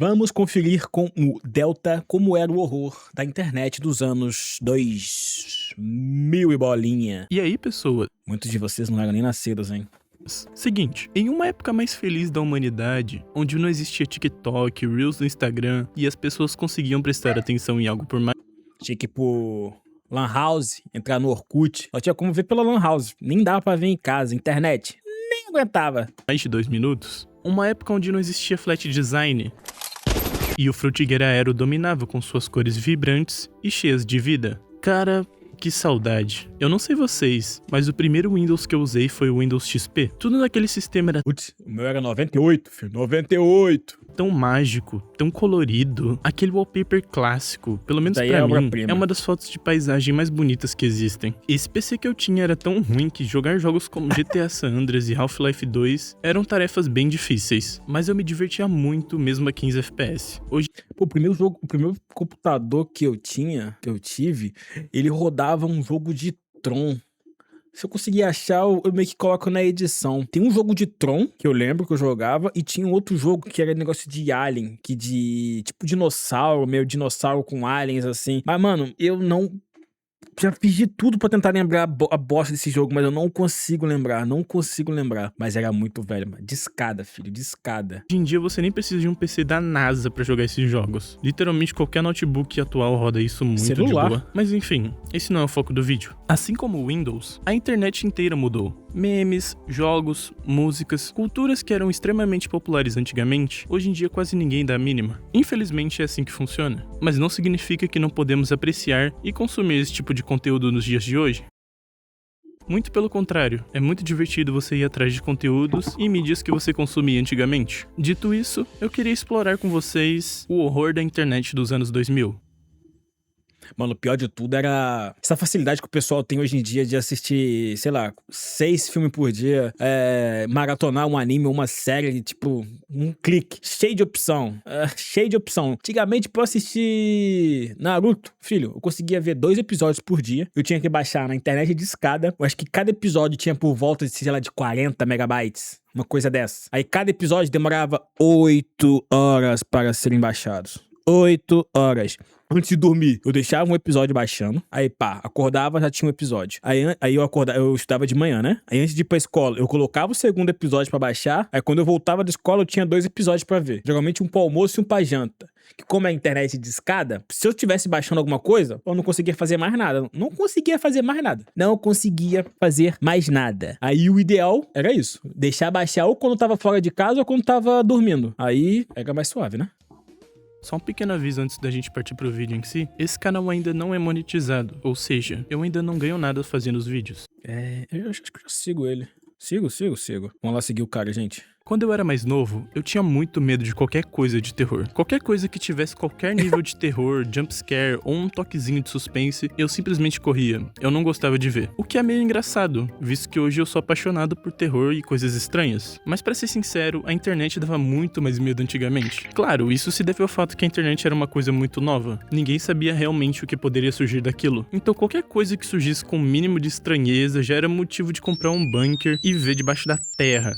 Vamos conferir com o Delta como era o horror da internet dos anos 2000 e bolinha. E aí, pessoas? Muitos de vocês não eram nem nascidos, hein? Seguinte, em uma época mais feliz da humanidade, onde não existia TikTok, Reels no Instagram e as pessoas conseguiam prestar atenção em algo por mais Tinha que ir pro Lan House, entrar no Orkut. Só tinha como ver pela Lan House. Nem dava pra ver em casa. Internet nem aguentava. de 2 minutos, uma época onde não existia flat design e o Fruitigeira Aero dominava com suas cores vibrantes e cheias de vida. Cara, que saudade. Eu não sei vocês, mas o primeiro Windows que eu usei foi o Windows XP. Tudo naquele sistema era Putz, o meu era 98, filho. 98. tão mágico, tão colorido. Aquele wallpaper clássico, pelo menos Daí pra é mim, obra-prima. é uma das fotos de paisagem mais bonitas que existem. Esse PC que eu tinha era tão ruim que jogar jogos como GTA San Andreas e Half-Life 2 eram tarefas bem difíceis, mas eu me divertia muito mesmo a 15 FPS. Hoje Pô, o primeiro computador que eu tive, ele rodava um jogo de Tron. Se eu conseguir achar, eu meio que coloco na edição. Tem um jogo de Tron, que eu lembro que eu jogava, e tinha um outro jogo que era negócio de alien, tipo dinossauro, meio dinossauro com aliens, assim. Mas, mano, eu não... Já fiz de tudo pra tentar lembrar a bosta desse jogo, mas eu não consigo lembrar. Mas era muito velho, mano. De escada, filho, de escada. em dia você nem precisa de um PC da NASA pra jogar esses jogos. Literalmente qualquer notebook atual roda isso muito Celular. de boa. Mas enfim, esse não é o foco do vídeo. Assim como o Windows, a internet inteira mudou. Memes, jogos, músicas, culturas que eram extremamente populares antigamente, hoje em dia quase ninguém dá a mínima. Infelizmente é assim que funciona. Mas não significa que não podemos apreciar e consumir esse tipo de conteúdo nos dias de hoje. Muito pelo contrário, é muito divertido você ir atrás de conteúdos e mídias que você consumia antigamente. Dito isso, eu queria explorar com vocês o horror da internet dos anos 2000. Mano, o pior de tudo era essa facilidade que o pessoal tem hoje em dia de assistir, sei lá, 6 filmes por dia, maratonar um anime ou uma série, tipo, um clique, cheio de opção. Antigamente, pra eu assistir Naruto, filho, eu conseguia ver 2 episódios por dia. Eu tinha que baixar na internet de escada. Eu acho que cada episódio tinha por volta de, sei lá, de 40 megabytes. Uma coisa dessa. Aí cada episódio demorava 8 horas para serem baixados. 8 horas. Antes de dormir, eu deixava um episódio baixando. Aí, pá, acordava, já tinha um episódio. Aí eu estudava de manhã, né? Aí antes de ir pra escola, eu colocava o segundo episódio pra baixar. Aí quando eu voltava da escola, eu tinha 2 episódios pra ver. Geralmente um pro almoço e um pra janta. Que como é a internet de escada, se eu estivesse baixando alguma coisa, eu não conseguia fazer mais nada. Não conseguia fazer mais nada. Aí o ideal era isso. Deixar baixar ou quando eu tava fora de casa ou quando eu tava dormindo. Aí era mais suave, né? Só um pequeno aviso antes da gente partir pro vídeo em si, esse canal ainda não é monetizado, ou seja, eu ainda não ganho nada fazendo os vídeos. Eu acho que eu já sigo ele. Sigo. Vamos lá seguir o cara, gente. Quando eu era mais novo, eu tinha muito medo de qualquer coisa de terror. Qualquer coisa que tivesse qualquer nível de terror, jumpscare ou um toquezinho de suspense, eu simplesmente corria. Eu não gostava de ver. O que é meio engraçado, visto que hoje eu sou apaixonado por terror e coisas estranhas. Mas pra ser sincero, a internet dava muito mais medo antigamente. Claro, isso se deve ao fato que a internet era uma coisa muito nova. Ninguém sabia realmente o que poderia surgir daquilo. Então qualquer coisa que surgisse com o mínimo de estranheza já era motivo de comprar um bunker e viver debaixo da terra.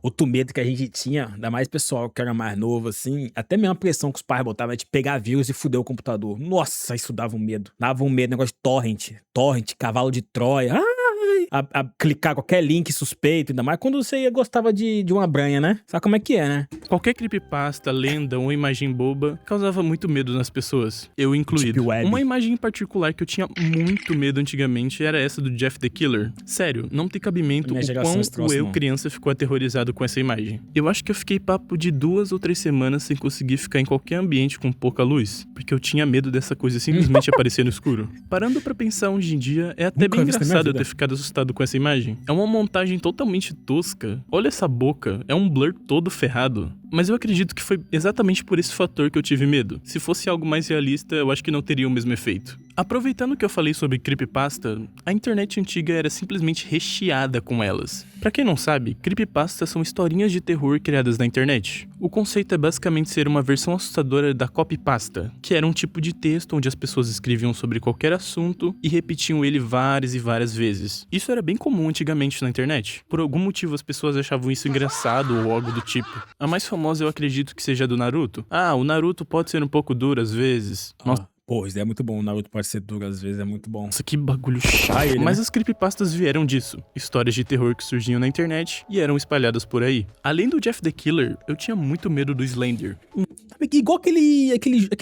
Outro medo que a gente tinha, ainda mais pessoal que era mais novo, assim, até mesmo a pressão que os pais botavam de pegar vírus e fuder o computador. Nossa, isso dava um medo. Negócio de torrent, cavalo de Troia. A clicar qualquer link suspeito, ainda mais quando você gostava de uma branha, né? Sabe como é que é, né? Qualquer creepypasta, lenda ou imagem boba causava muito medo nas pessoas, eu incluído. Deep Web. Uma imagem em particular que eu tinha muito medo antigamente era essa do Jeff the Killer. Sério, não tem cabimento Minha o geração quão esse troço, o eu não. criança ficou aterrorizado com essa imagem. Eu acho que eu fiquei papo de 2 ou 3 semanas sem conseguir ficar em qualquer ambiente com pouca luz, porque eu tinha medo dessa coisa simplesmente aparecer no escuro. Parando pra pensar hoje em dia, é até Nunca bem vi isso na minha engraçado eu vida. ter ficado assustado com essa imagem. É uma montagem totalmente tosca. Olha essa boca, é um blur todo ferrado. Mas eu acredito que foi exatamente por esse fator que eu tive medo. Se fosse algo mais realista, eu acho que não teria o mesmo efeito. Aproveitando que eu falei sobre creepypasta, a internet antiga era simplesmente recheada com elas. Pra quem não sabe, creepypastas são historinhas de terror criadas na internet. O conceito é basicamente ser uma versão assustadora da copypasta, que era um tipo de texto onde as pessoas escreviam sobre qualquer assunto e repetiam ele várias e várias vezes. Isso era bem comum antigamente na internet. Por algum motivo as pessoas achavam isso engraçado ou algo do tipo. A mais famosa famosa eu acredito que seja a do Naruto. Ah, o Naruto pode ser um pouco duro às vezes. Nossa, Pô, isso daí é muito bom. O Naruto pode ser duro, às vezes é muito bom. que bagulho chato. ele, Mas né? as creepypastas vieram disso. Histórias de terror que surgiam na internet e eram espalhadas por aí. Além do Jeff the Killer, eu tinha muito medo do Slender. Igual aquele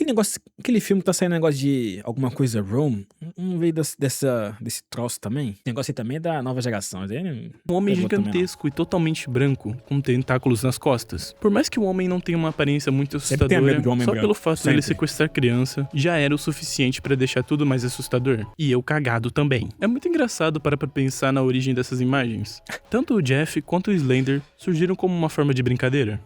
negócio, aquele filme que tá saindo negócio de alguma coisa Rome. Não veio desse troço também? Esse negócio aí também é da nova geração. Um homem Pegou também, não. gigantesco e totalmente branco, com tentáculos nas costas. Por mais que o homem não tenha uma aparência muito Sempre tenho medo assustadora, de homem só branco, pelo fato dele sempre. sequestrar criança, já era o suficiente pra deixar tudo mais assustador. E eu cagado também. É muito engraçado para pra pensar na origem dessas imagens. Tanto o Jeff quanto o Slender surgiram como uma forma de brincadeira.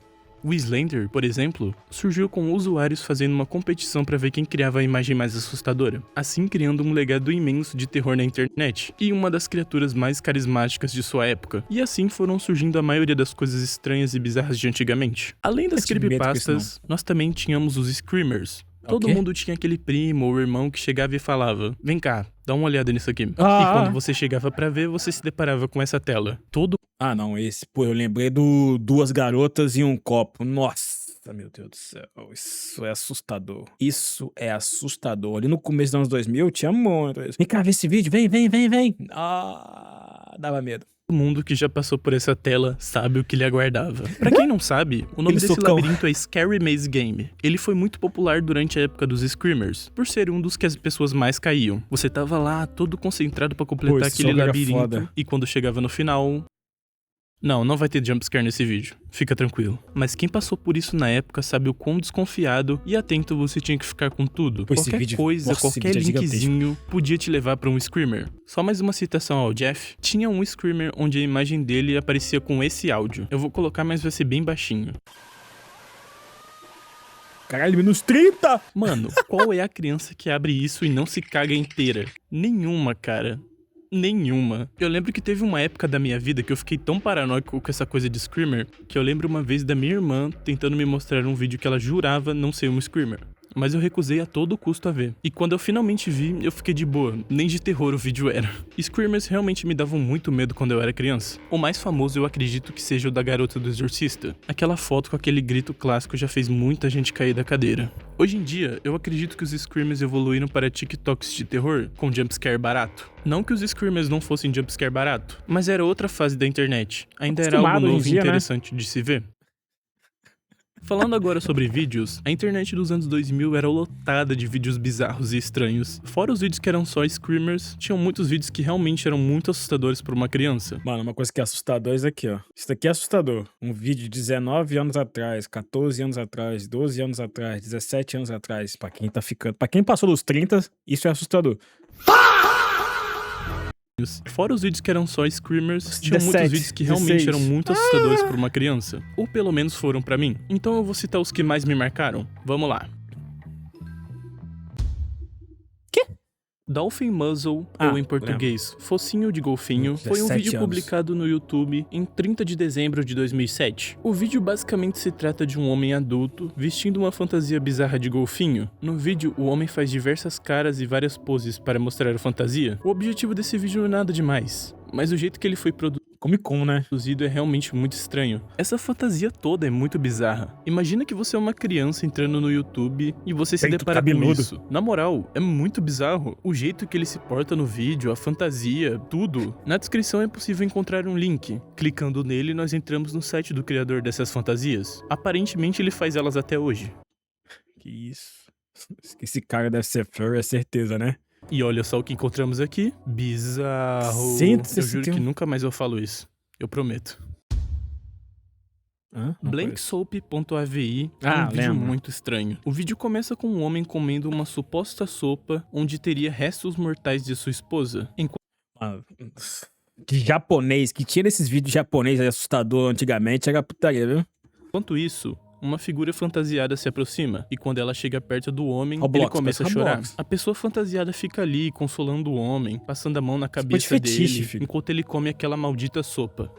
O Slender, por exemplo, surgiu com usuários fazendo uma competição para ver quem criava a imagem mais assustadora, assim criando um legado imenso de terror na internet e uma das criaturas mais carismáticas de sua época. E assim foram surgindo a maioria das coisas estranhas e bizarras de antigamente. Além das tive medo com isso, creepypastas, nós também tínhamos os Screamers. Todo quê? mundo tinha aquele primo ou irmão que chegava e falava: "Vem cá, dá uma olhada nisso aqui." Ah. E quando você chegava pra ver, você se deparava com essa tela. Todo Ah, não, esse. Pô, eu lembrei do Duas Garotas e um Copo. Nossa, meu Deus do céu. Isso é assustador. Isso é assustador. Ali no começo dos anos 2000, tinha muito isso. Vem cá ver esse vídeo. Vem, vem, vem, vem. Ah, dava medo. mundo que já passou por essa tela sabe o que lhe aguardava. Pra quem não sabe, o nome Aquele desse socão. labirinto é Scary Maze Game. Ele foi muito popular durante a época dos Screamers, por ser um dos que as pessoas mais caíam. Você tava lá, todo concentrado pra completar Pô, esse aquele jogo era labirinto, foda. e quando chegava no final... Não vai ter jumpscare nesse vídeo, fica tranquilo. Mas quem passou por isso na época sabe o quão desconfiado e atento você tinha que ficar com tudo. Pô, esse Qualquer vídeo- coisa, nossa, esse qualquer vídeo é gigantesco. linkzinho podia te levar pra um Screamer. Só mais uma citação ao Jeff, tinha um Screamer onde a imagem dele aparecia com esse áudio. Eu vou colocar, mas vai ser bem baixinho. Caralho, menos 30! Mano, qual é a criança que abre isso e não se caga inteira? Nenhuma, cara. Nenhuma. Eu lembro que teve uma época da minha vida que eu fiquei tão paranoico com essa coisa de Screamer que eu lembro uma vez da minha irmã tentando me mostrar um vídeo que ela jurava não ser um Screamer. Mas eu recusei a todo custo a ver. E quando eu finalmente vi, eu fiquei de boa. Nem de terror o vídeo era. Screamers realmente me davam muito medo quando eu era criança. O mais famoso eu acredito que seja o da garota do exorcista. Aquela foto com aquele grito clássico já fez muita gente cair da cadeira. Hoje em dia, eu acredito que os Screamers evoluíram para TikToks de terror com jumpscare barato. Não que os Screamers não fossem jumpscare barato, mas era outra fase da internet. Ainda era algo Acostumado hoje em novo e dia, né? interessante de se ver. Falando agora sobre vídeos, a internet dos anos 2000 era lotada de vídeos bizarros e estranhos. Fora os vídeos que eram só screamers, tinham muitos vídeos que realmente eram muito assustadores para uma criança. Mano, uma coisa que é assustador é isso aqui, ó. Isso daqui é assustador. Um vídeo de 19 anos atrás, 14 anos atrás, 12 anos atrás, 17 anos atrás. Pra quem tá ficando... Pra quem passou dos 30, isso é assustador. Fora os vídeos que eram só screamers, tinham 17, muitos vídeos que realmente 16. eram muito assustadores para uma criança. Ou pelo menos foram pra mim. Então eu vou citar os que mais me marcaram. Vamos lá. Dolphin Muzzle, ou em português, Focinho de Golfinho, foi um 17 vídeo anos. publicado no YouTube em 30 de dezembro de 2007. O vídeo basicamente se trata de um homem adulto vestindo uma fantasia bizarra de golfinho. No vídeo, o homem faz diversas caras e várias poses para mostrar a fantasia. O objetivo desse vídeo não é nada demais, mas o jeito que ele foi Comic Con, né? produzido é realmente muito estranho. Essa fantasia toda é muito bizarra. Imagina que você é uma criança entrando no YouTube e você se Peito depara com cabeludo. isso. Na moral, é muito bizarro. O jeito que ele se porta no vídeo, a fantasia, tudo. Na descrição é possível encontrar um link. Clicando nele, nós entramos no site do criador dessas fantasias. Aparentemente, ele faz elas até hoje. Que isso. Esse cara deve ser furry, é certeza, né? E olha só o que encontramos aqui. Bizarro. 161. Eu juro que nunca mais eu falo isso. Eu prometo. Hã? Não conheço. Blanksoap.avi é um vídeo lembro. muito estranho. O vídeo começa com um homem comendo uma suposta sopa onde teria restos mortais de sua esposa. Mano, que japonês, que tinha esses vídeos japonês assustador antigamente, era putaria, viu? Enquanto isso, uma figura fantasiada se aproxima, e quando ela chega perto do homem, Roblox, ele começa a parece chorar. Roblox. A pessoa fantasiada fica ali, consolando o homem, passando a mão na Coisa de cabeça fetiche, dele, filho. enquanto ele come aquela maldita sopa.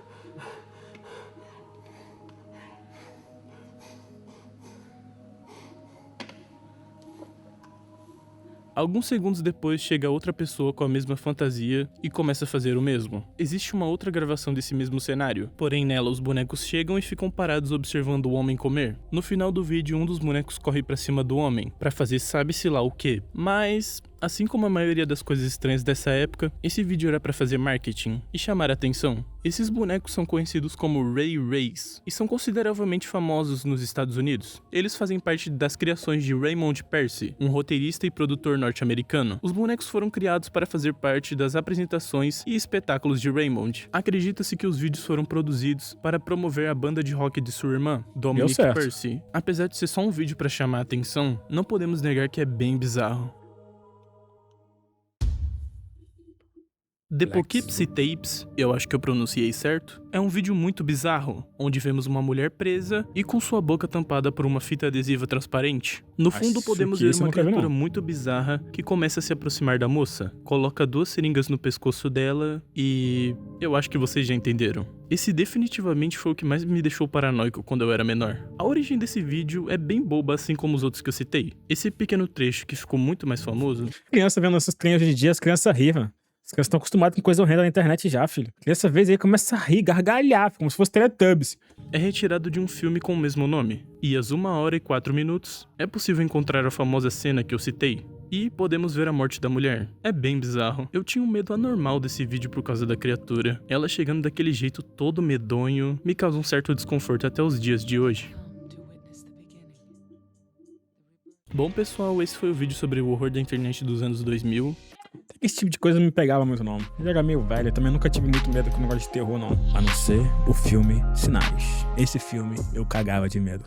Alguns segundos depois chega outra pessoa com a mesma fantasia e começa a fazer o mesmo. Existe uma outra gravação desse mesmo cenário, porém nela os bonecos chegam e ficam parados observando o homem comer. No final do vídeo, um dos bonecos corre pra cima do homem, pra fazer sabe-se lá o que. Mas, assim como a maioria das coisas estranhas dessa época, esse vídeo era pra fazer marketing e chamar a atenção. Esses bonecos são conhecidos como Ray Rays e são consideravelmente famosos nos Estados Unidos. Eles fazem parte das criações de Raymond Percy, um roteirista e produtor norte-americano. Os bonecos foram criados para fazer parte das apresentações e espetáculos de Raymond. Acredita-se que os vídeos foram produzidos para promover a banda de rock de sua irmã, Dominic Percy. Apesar de ser só um vídeo para chamar a atenção, não podemos negar que é bem bizarro. The Poughkeepsie Tapes, eu acho que eu pronunciei certo, é um vídeo muito bizarro, onde vemos uma mulher presa e com sua boca tampada por uma fita adesiva transparente. No fundo podemos ver uma criatura muito bizarra que começa a se aproximar da moça, coloca 2 seringas no pescoço dela e... eu acho que vocês já entenderam. Esse definitivamente foi o que mais me deixou paranoico quando eu era menor. A origem desse vídeo é bem boba, assim como os outros que eu citei. Esse pequeno trecho que ficou muito mais famoso... Criança vendo essas trem hoje em dia, as crianças riem. As crianças estão acostumadas com coisa horrenda na internet já, filho. Dessa vez aí começa a rir, gargalhar, como se fosse Teletubbies. É retirado de um filme com o mesmo nome. E às 1h04 é possível encontrar a famosa cena que eu citei. E podemos ver a morte da mulher. É bem bizarro. Eu tinha um medo anormal desse vídeo por causa da criatura. Ela chegando daquele jeito todo medonho me causa um certo desconforto até os dias de hoje. Bom pessoal, esse foi o vídeo sobre o horror da internet dos anos 2000. Esse tipo de coisa não me pegava muito, não. Eu era meio velho, eu também nunca tive muito medo com o negócio de terror, não. A não ser o filme Sinais. Esse filme eu cagava de medo.